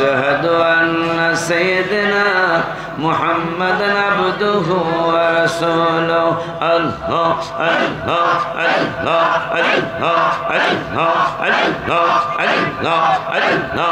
وأشهد أن سيدنا محمدا عبده ورسوله الله الله الله الله الله الله الله الله الله الله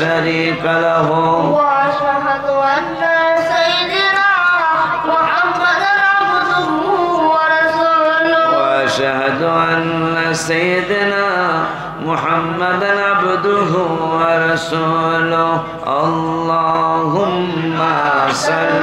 شريك له وأشهد أن سيدنا محمدا عبده ورسوله وأشهد أن سيدنا محمدا عبده ورسوله اللهم صل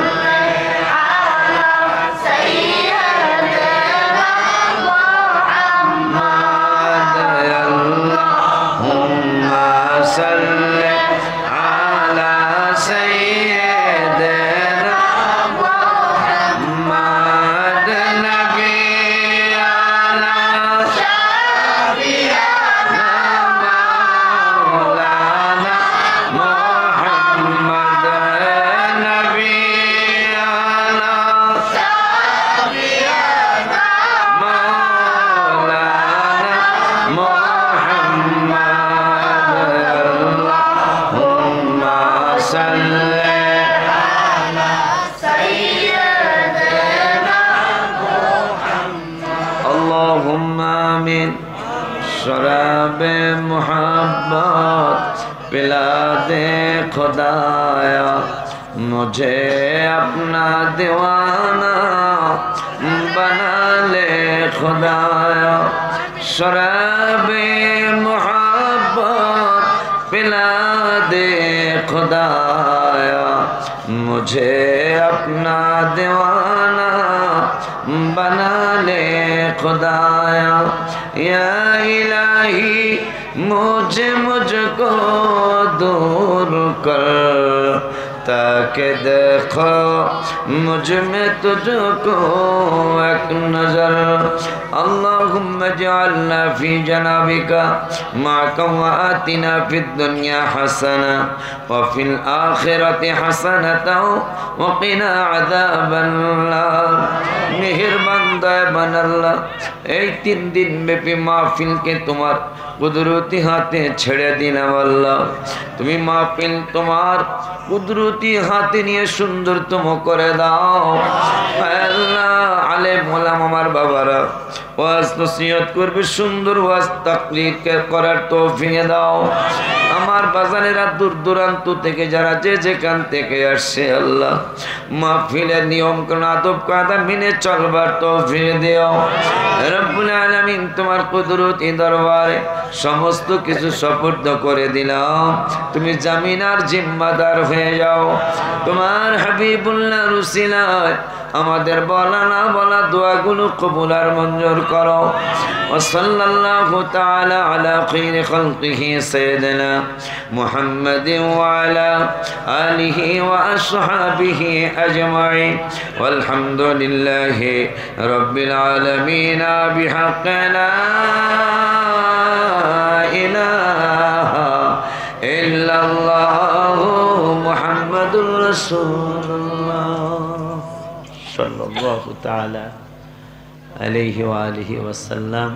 शराब मोहब्बत पिला दे खुदाया मुझे अपना दीवाना बना ले खुदाया शराब मोहब्बत पिला दे खुदाया मुझे अपना दीवाना बना ले खुदाया या इलाही मुझको दूर कर ताकि देखो मुझ में तुझको एक नजर अल्लाहुम्मा जअलना फी जनाबिका माका व आतिना फिद दुनिया हसना व फिल आखिरति हसनता व क़िना अज़ाबन नार। मेहरबान दयावान अल्लाह এই 3 দিন ব্যাপী মাহফিলকে তোমার কুদরতি হাতে ছেড়ে দিলাম আল্লাহ। তুমি মাহফিল তোমার কুদরতি হাতে নিয়ে সুন্দরতম করে দাও আল্লাহ। আলেম ওলামা আমার বাবারা ওয়াজ নসিহত করবে, সুন্দর ওয়াজ তাকরীর করার তৌফিক দাও। আমার বাজারেরা দূর দূরান্ত থেকে যারা যে যেখান থেকে আসছে আল্লাহ মাহফিলের নিয়ম কানুন আদব কায়দা মেনে চলবার তৌফিক দিও রব্বুল আলামিন। তোমার কুদরতি দরবারে সমস্ত কিছু সুপর্দ করে দিলাম, তুমি জামিনার জিম্মাদার হয়ে যাও। তোমার হাবিবুল্লাহ রুসিলায় আমাদের বলা না বলা দোয়াগুলো কবুল আর মঞ্জুর করো। وصلى الله تعالى على خير خلقه سيدنا محمد وعلى آله وأصحابه أجمعين والحمد لله رب العالمين بحق لا إله إلا الله محمد رسول الله صلى الله تعالى عليه وآله وسلم.